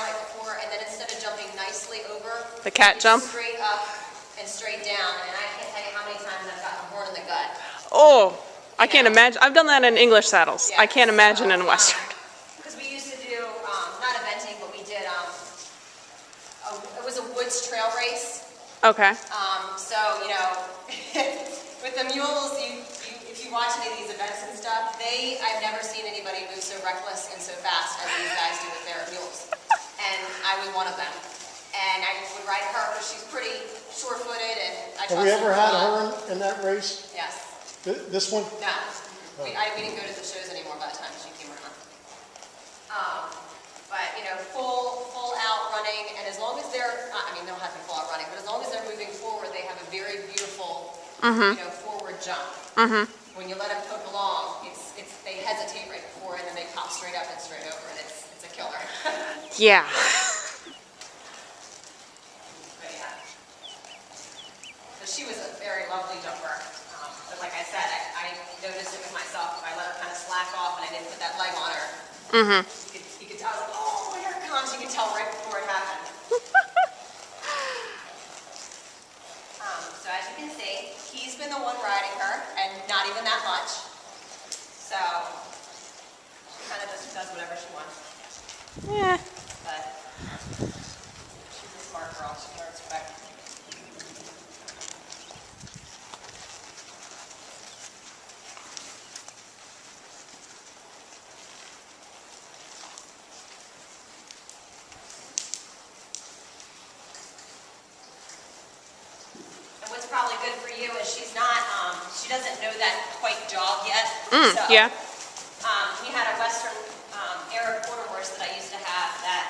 right before, and then instead of jumping nicely over, the cat jump? Straight up and straight down, and I can't tell you how many times I've gotten a horn in the gut. Oh, I can't imagine. I've done that in English saddles. Yeah, I can't imagine in Western. Because we used to do, not eventing, but we did, it was a woods trail race. Okay. So, you know, with the mules, if you watch any of these events and stuff, I've never seen anybody move so reckless and so fast as these guys do with their mules. And I was one of them. And I would ride her because she's pretty sure-footed, and I trust her. Have we ever had her in that race? Yes. This one? No. We didn't go to the shows anymore by the time she came around. But, you know, full out running, and as long as they're, I mean, they don't have to be full out running, but as long as they're moving forward, they have a very beautiful, you know, forward jump. When you let them poke along, they hesitate right before, and then they pop straight up and straight over, and it's a killer. Yeah. But yeah. So she was a very lovely jumper. But like I said, I noticed it with myself. If I let her kind of slack off and I didn't put that leg on her, you could tell, I was like, oh, here it comes. You could tell right before it happened. So as you can see, he's been the one riding her, and not even that much. So she kind of just does whatever she wants. Yeah. But she's a smart girl. She learns quick. And what's probably good for you is she's not, she doesn't know that quite jog yet. So, Yeah. we had a Western Arab quarter horse that I used to have that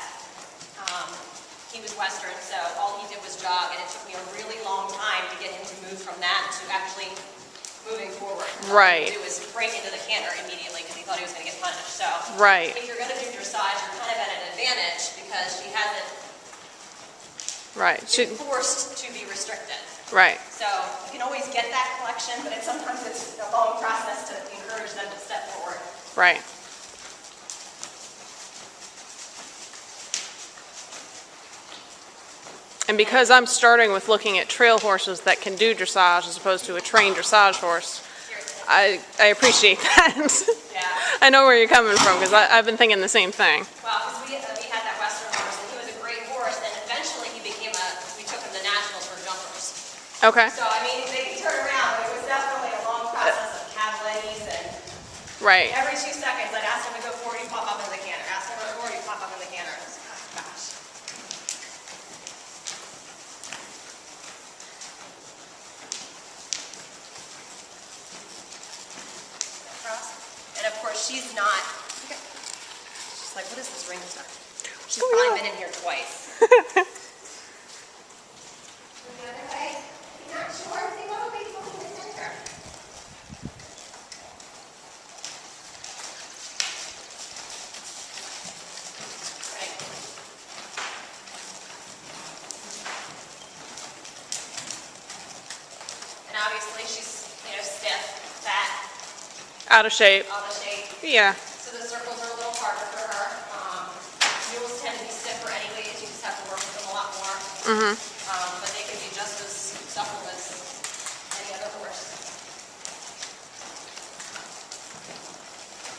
he was Western, so all he did was jog, and it took me a really long time to get him to move from that to actually moving forward. Right. All he would do was break into the canter immediately because he thought he was going to get punished. So Right. if you're going to do dressage, you're kind of at an advantage because she hasn't Right. been forced to be restricted. Right. So you can always get that collection, but sometimes it's a long process to encourage them to step forward. Right. And because I'm starting with looking at trail horses that can do dressage as opposed to a trained dressage horse, I appreciate that. Yeah. I know where you're coming from because I've been thinking the same thing. Well, because we had that Western horse, and he was a great horse, and eventually we took him to nationals for jumpers. Okay. So, I mean, they can turn around, but it was definitely a long process of calf ladies, and Right. every 2 seconds I'd ask him to go forward, he'd pop up in the canter. Ask him to go forward, he'd pop up in the canter. Oh, gosh. And of course, she's not, she's like, what is this ring stuff? She's probably been in here twice. The other way, not sure if they will be pulling the center. Right. And obviously she's, you know, stiff, fat, Out of shape. out of shape. Yeah. So the circles are a little harder for her. Mules tend to be stiffer anyways. You just have to work with them a lot more. But they can be just as supple as any other horse.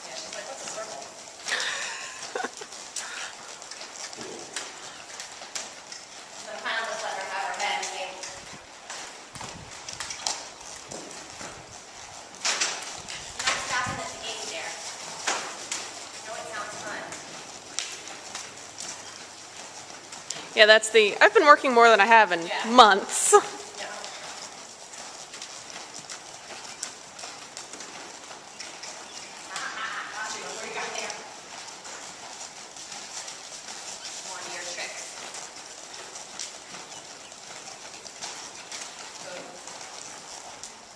Yeah, she's like, what's a circle? So I'm kind of just letting her have her head and think. I'm not stopping at the gate there. I know it sounds fun. Yeah, I've been working more than I have in months. Yeah. What do you got there? One of your tricks. Good.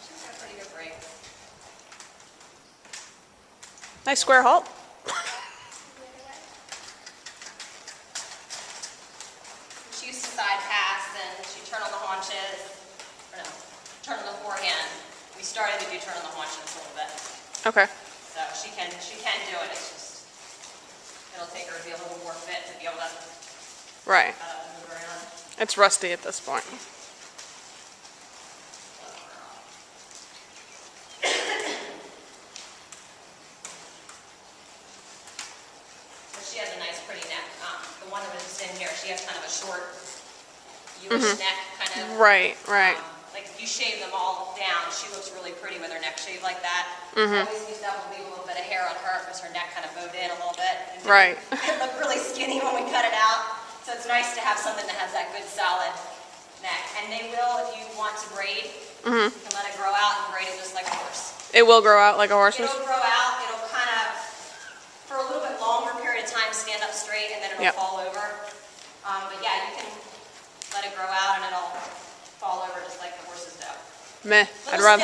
She's got a pretty good break. Nice square halt. She used to side pass, and she'd turn on the haunches, or no, turn on the forehand. We started to do turn on the haunches a little bit. Okay. So she can do it. It's just, it'll take her to be a little more fit to be able to Right. Move around. It's rusty at this point. But she has a nice pretty neck. The one that was in here, she has kind of a short, ewe-ish neck, kind of. Right, right. Like if you shave them all down, she looks really pretty with her neck shaved like that. I always used to have to leave a little bit of hair on her because her neck kind of bowed in a little bit. And Right. It looked really skinny when we cut it out. So it's nice to have something that has that good solid neck. And they will, if you want to braid, you can let it grow out and braid it just like a horse. It will grow out like a horse's? It'll grow out, it'll kind of, for a little bit longer period of time, stand up straight and then it'll Yep. fall over. But yeah, you can let it grow out and it'll fall over just like the horses do. Meh. A I'd rather.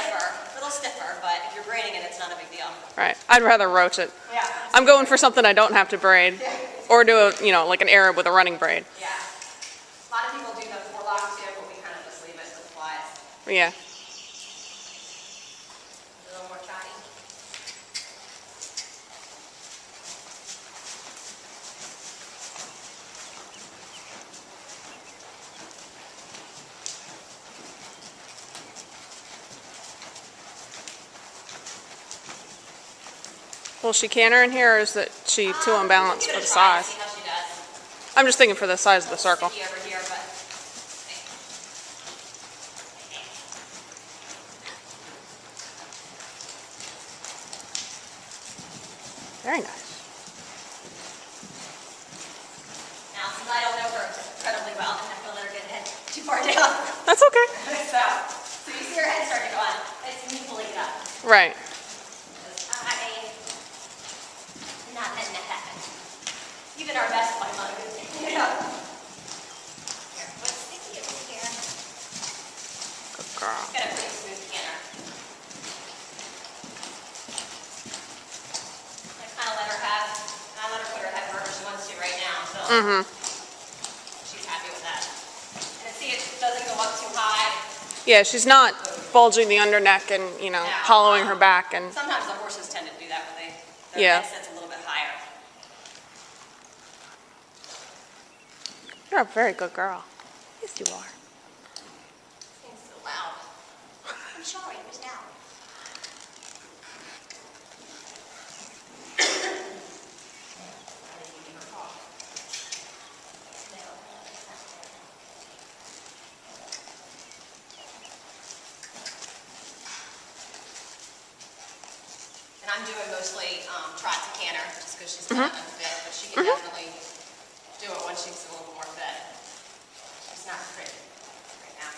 little stiffer, but if you're braiding it, it's not a big deal. Right. I'd rather roach it. Yeah. I'm going for something I don't have to braid, Yeah. or do a, you know, like an Arab with a running braid. Yeah. A lot of people do the forelock too, but we kind of just leave it with flies. Yeah. A little more chatty. Will she canter in here, or is that she too unbalanced Give for it the a try and size? See how she does. I'm just thinking for the size of the circle. Sticky over here, but. Very nice. Now, since I don't know her incredibly well, I'm not gonna let her get her head too far down. That's okay. So you see her head starting to go on. It's me pulling it up. Right. I'm not letting that happen. Even our best might not a good thing, you know. Here, what's sticky over here? Good girl. Got a pretty smooth canter. I let her put her head wherever she wants to right now, so she's happy with that. And see, it doesn't go up too high. Yeah, she's not bulging the under neck and, you know, hollowing her back and, Sometimes the horses tend to do that when their Yeah. head sits a little bit higher. you're a very good girl. Yes, you are. This thing's so loud. I'm sorry, it was loud. And I'm doing mostly trot to canter, just because she's kind of unfit, but she can definitely do it when she's a little more fit. She's not pretty right now.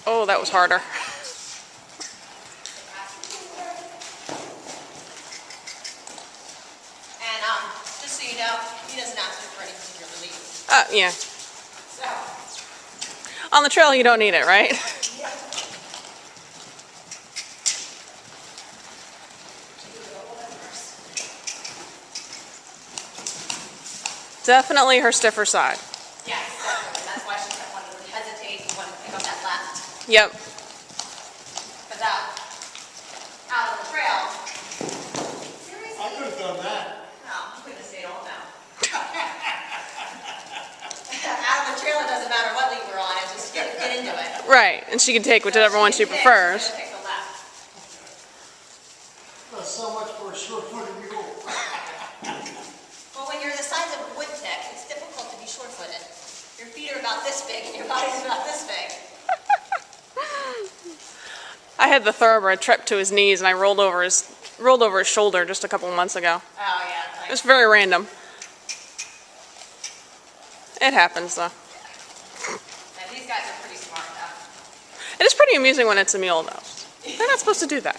Oh, that was harder. And just so you know, he doesn't ask you for any particular relief. Yeah. So, On the trail, you don't need it, right? yeah. Definitely her stiffer side. Yes, definitely. That's why she kept wanting to hesitate and wanted to pick up that left. Yep. Because out on the trail, seriously? I could have done that. No, you couldn't have stayed home now. Out on the trail, it doesn't matter what lead we're on, it's just get into it. Right, and she can take whichever one she prefers. Pick the left. That's so much for a short-footed mule. Well, when you're the size of a wood tick, it's difficult to be short-footed. Your feet are about this big and your body's about this big. I had the thoroughbred trip to his knees, and I rolled over his shoulder just a couple of months ago. Oh, yeah. It Like, was very random. It happens, though. yeah, these guys are pretty smart, though. It is pretty amusing when it's a mule, though. They're not supposed to do that.